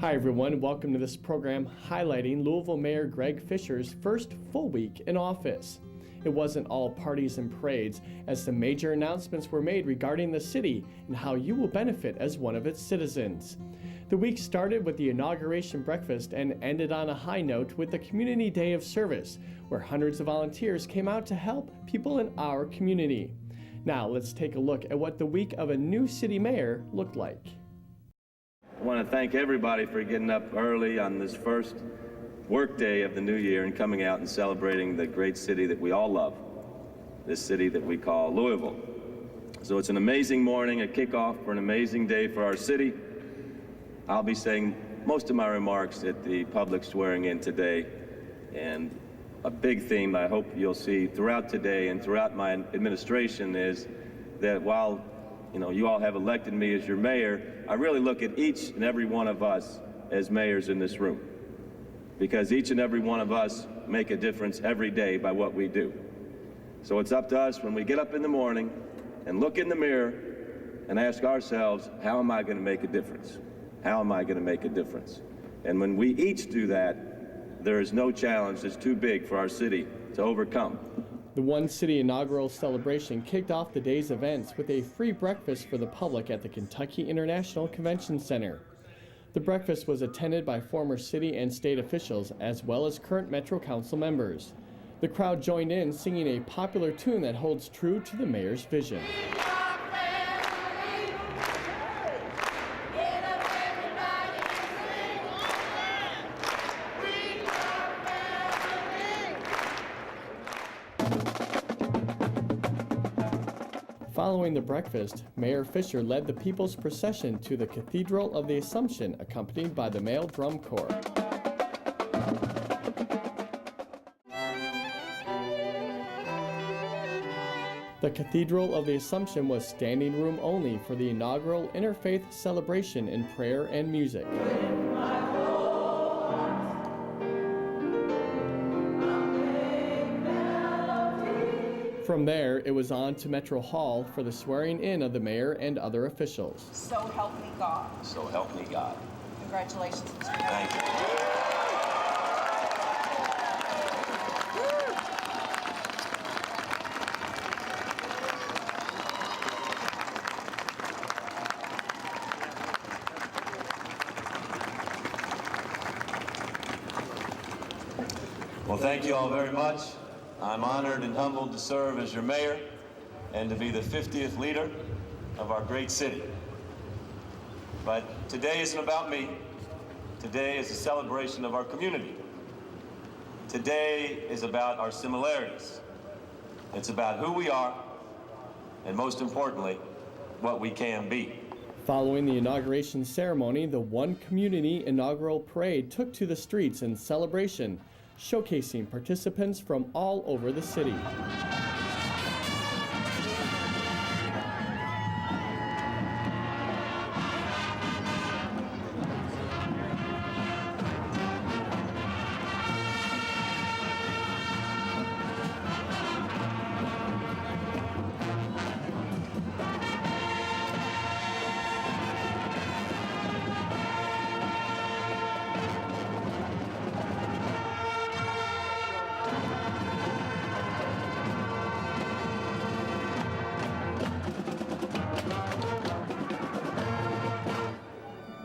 Hi everyone, welcome to this program highlighting Louisville Mayor Greg Fischer's first full week in office. It wasn't all parties and parades, as some major announcements were made regarding the city and how you will benefit as one of its citizens. The week started with the inauguration breakfast and ended on a high note with the Community Day of Service, where hundreds of volunteers came out to help people in our community. Now let's take a look at what the week of a new city mayor looked like. I want to thank everybody for getting up early on this first work day of the new year and coming out and celebrating the great city that we all love, this city that we call Louisville. So it's an amazing morning, a kickoff for an amazing day for our city. I'll be saying most of my remarks at the public swearing in today, and a big theme I hope you'll see throughout today and throughout my administration is that while you all have elected me as your mayor, I really look at each and every one of us as mayors in this room, because each and every one of us make a difference every day by what we do. So it's up to us when we get up in the morning and look in the mirror and ask ourselves, how am I going to make a difference? How am I going to make a difference? And when we each do that, there is no challenge that's too big for our city to overcome. The One City inaugural celebration kicked off the day's events with a free breakfast for the public at the Kentucky International Convention Center. The breakfast was attended by former city and state officials as well as current Metro Council members. The crowd joined in singing a popular tune that holds true to the mayor's vision. Following the breakfast, Mayor Fischer led the People's Procession to the Cathedral of the Assumption, accompanied by the male drum corps. The Cathedral of the Assumption was standing room only for the inaugural interfaith celebration in prayer and music. From there, it was on to Metro Hall for the swearing in of the mayor and other officials. So help me God. So help me God. Congratulations, Mr. Mayor. Thank you. Well, thank you all very much. I'm honored and humbled to serve as your mayor and to be the 50th leader of our great city. But today isn't about me. Today is a celebration of our community. Today is about our similarities. It's about who we are, and most importantly, what we can be. Following the inauguration ceremony, the One Community inaugural parade took to the streets in celebration, showcasing participants from all over the city.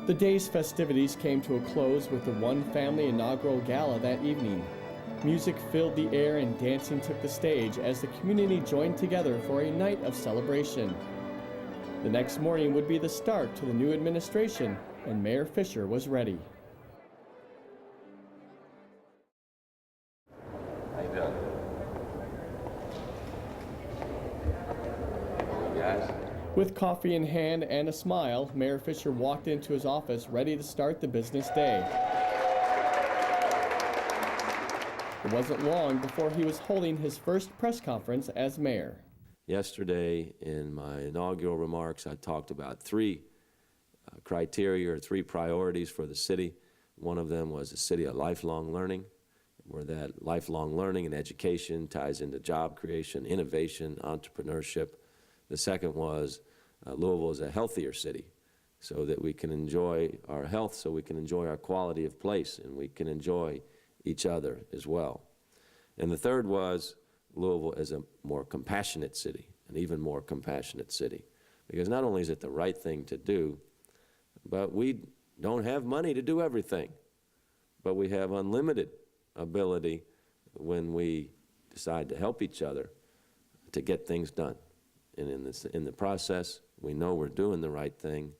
The day's festivities came to a close with the One Family inaugural gala that evening. Music filled the air and dancing took the stage as the community joined together for a night of celebration. The next morning would be the start to the new administration, and Mayor Fischer was ready. How you doing? Guys? With coffee in hand and a smile, Mayor Fischer walked into his office ready to start the business day. It wasn't long before he was holding his first press conference as mayor. Yesterday, in my inaugural remarks, I talked about three criteria or three priorities for the city. One of them was a city of lifelong learning, where that lifelong learning and education ties into job creation, innovation, entrepreneurship. The second was Louisville is a healthier city, so that we can enjoy our health, so we can enjoy our quality of place, and we can enjoy each other as well. And the third was Louisville as a more compassionate city, an even more compassionate city. Because not only is it the right thing to do, but we don't have money to do everything. But we have unlimited ability when we decide to help each other to get things done. And in the process, we know we're doing the right thing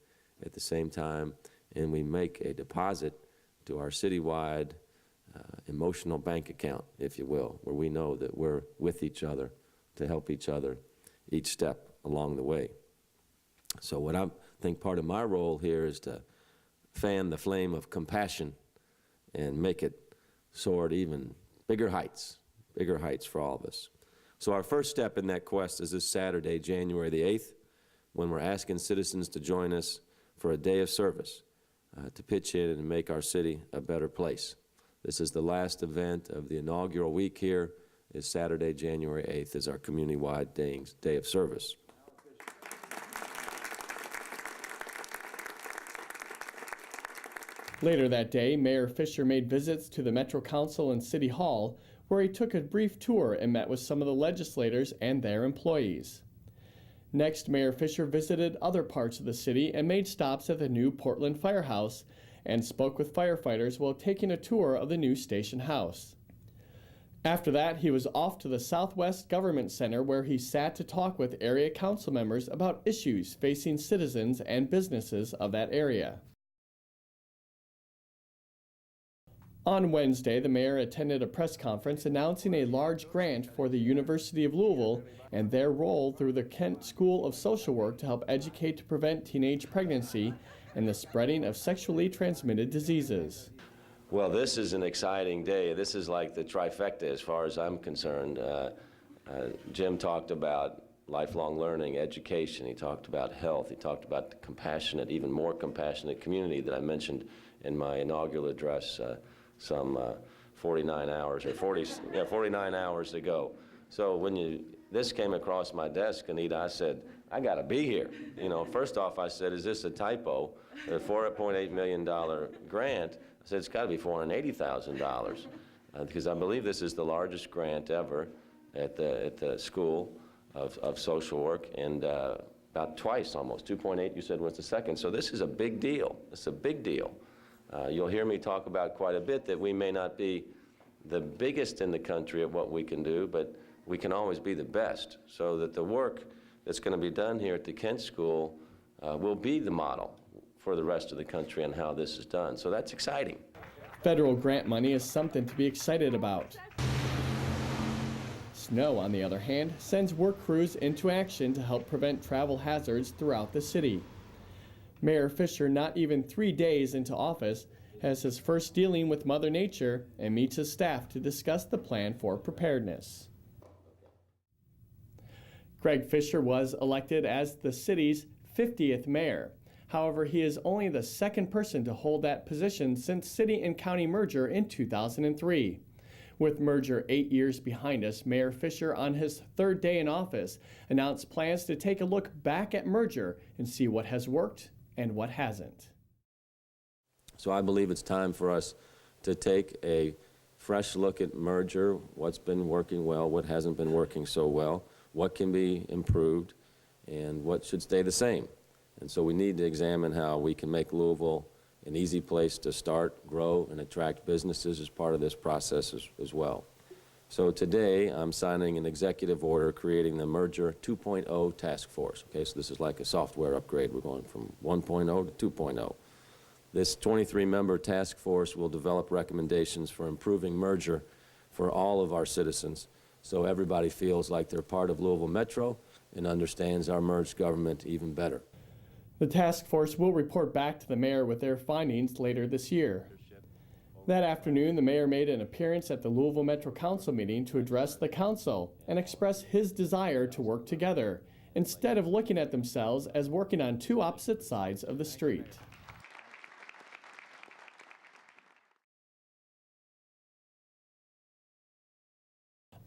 at the same time, and we make a deposit to our citywide emotional bank account, if you will, where we know that we're with each other to help each other each step along the way. So what I think part of my role here is to fan the flame of compassion and make it soar to even bigger heights for all of us. So our first step in that quest is this Saturday, January the 8th, when we're asking citizens to join us for a day of service to pitch in and make our city a better place. This is the last event of the inaugural week here. Is Saturday, January 8th, is our community-wide day of service. Later that day, Mayor Fischer made visits to the Metro Council and City Hall, where he took a brief tour and met with some of the legislators and their employees. Next, Mayor Fischer visited other parts of the city and made stops at the new Portland Firehouse and spoke with firefighters while taking a tour of the new station house. After that, he was off to the Southwest Government Center, where he sat to talk with area council members about issues facing citizens and businesses of that area. On Wednesday, the mayor attended a press conference announcing a large grant for the University of Louisville and their role through the Kent School of Social Work to help educate to prevent teenage pregnancy and the spreading of sexually transmitted diseases. Well, this is an exciting day. This is like the trifecta as far as I'm concerned. Jim talked about lifelong learning, education. He talked about health. He talked about the compassionate, even more compassionate community that I mentioned in my inaugural address some 49 hours ago. So when this came across my desk, Anita, I said, I got to be here. You know, first off, I said, is this a typo? The $4.8 million grant, I said, it's got to be $480,000 because I believe this is the largest grant ever at the School of Social Work, and about twice almost, 2.8 you said was the second. So this is a big deal. It's a big deal. You'll hear me talk about quite a bit that we may not be the biggest in the country at what we can do, but we can always be the best, so that the work that's going to be done here at the Kent School will be the model for the rest of the country on how this is done. So that's exciting. Federal grant money is something to be excited about. Snow, on the other hand, sends work crews into action to help prevent travel hazards throughout the city. Mayor Fischer, not even 3 days into office, has his first dealing with Mother Nature and meets his staff to discuss the plan for preparedness. Greg Fischer was elected as the city's 50th mayor. However, he is only the second person to hold that position since city and county merger in 2003. With merger 8 years behind us, Mayor Fischer, on his third day in office, announced plans to take a look back at merger and see what has worked and what hasn't. So I believe it's time for us to take a fresh look at merger, what's been working well, what hasn't been working so well, what can be improved, and what should stay the same. And so we need to examine how we can make Louisville an easy place to start, grow, and attract businesses as part of this process as well. So today, I'm signing an executive order creating the Merger 2.0 task force. Okay, so this is like a software upgrade. We're going from 1.0 to 2.0. This 23-member task force will develop recommendations for improving merger for all of our citizens, so everybody feels like they're part of Louisville Metro and understands our merged government even better. The task force will report back to the mayor with their findings later this year. That afternoon, the mayor made an appearance at the Louisville Metro Council meeting to address the council and express his desire to work together, instead of looking at themselves as working on two opposite sides of the street.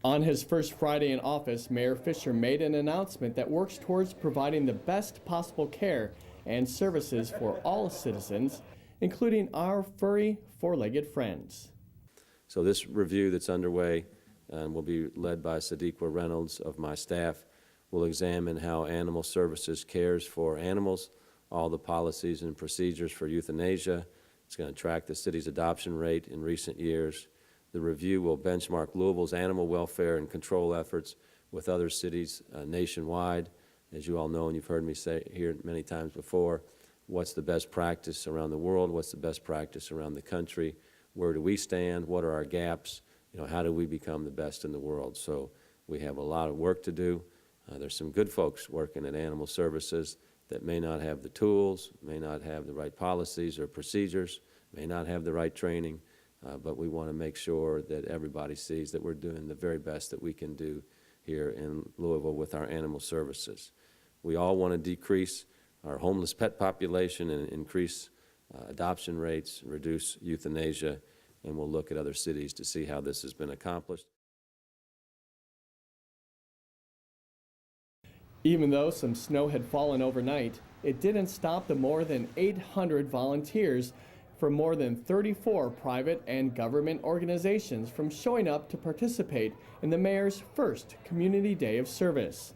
On his first Friday in office, Mayor Fischer made an announcement that works towards providing the best possible care and services for all citizens, including our furry, four-legged friends. So this review that's underway and will be led by Sadiqa Reynolds of my staff will examine how animal services cares for animals, all the policies and procedures for euthanasia. It's going to track the city's adoption rate in recent years. The review will benchmark Louisville's animal welfare and control efforts with other cities nationwide. As you all know, and you've heard me say here many times before, what's the best practice around the world? What's the best practice around the country? Where do we stand? What are our gaps? How do we become the best in the world? So we have a lot of work to do. There's some good folks working at animal services that may not have the tools, may not have the right policies or procedures, may not have the right training, but we want to make sure that everybody sees that we're doing the very best that we can do here in Louisville with our animal services. We all want to decrease our homeless pet population and increase adoption rates, reduce euthanasia, and we'll look at other cities to see how this has been accomplished. Even though some snow had fallen overnight, it didn't stop the more than 800 volunteers from more than 34 private and government organizations from showing up to participate in the mayor's first Community Day of Service.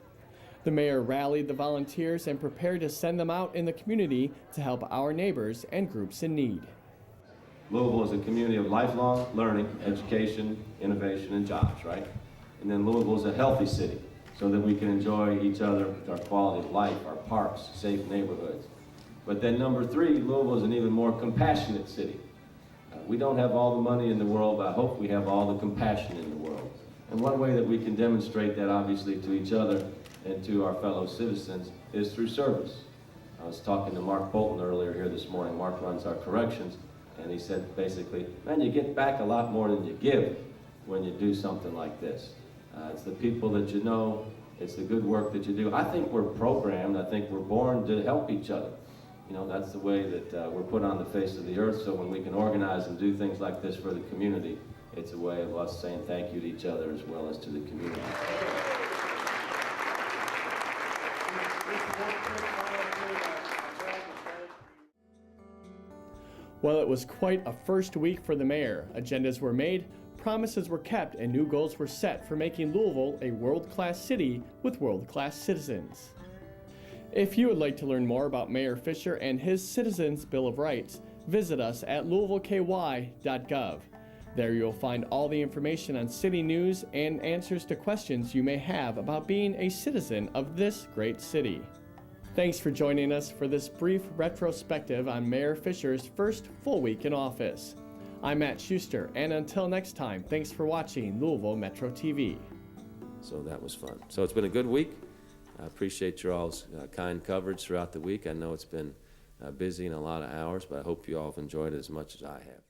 The mayor rallied the volunteers and prepared to send them out in the community to help our neighbors and groups in need. Louisville is a community of lifelong learning, education, innovation, and jobs, right? And then Louisville is a healthy city so that we can enjoy each other with our quality of life, our parks, safe neighborhoods. But then number three, Louisville is an even more compassionate city. We don't have all the money in the world, but I hope we have all the compassion in the world. And one way that we can demonstrate that, obviously, to each other and to our fellow citizens is through service. I was talking to Mark Bolton earlier here this morning. Mark runs our corrections, and he said basically, man, you get back a lot more than you give when you do something like this. It's the people that you know, it's the good work that you do. I think we're programmed, I think we're born to help each other. That's the way that we're put on the face of the earth, so when we can organize and do things like this for the community, it's a way of us saying thank you to each other as well as to the community. Well, it was quite a first week for the mayor. Agendas were made, promises were kept, and new goals were set for making Louisville a world-class city with world-class citizens. If you would like to learn more about Mayor Fischer and his Citizens Bill of Rights, visit us at louisvilleky.gov. There you'll find all the information on city news and answers to questions you may have about being a citizen of this great city. Thanks for joining us for this brief retrospective on Mayor Fischer's first full week in office. I'm Matt Schuster, and until next time, thanks for watching Louisville Metro TV. So that was fun. So it's been a good week. I appreciate your all's kind coverage throughout the week. I know it's been busy and a lot of hours, but I hope you all have enjoyed it as much as I have.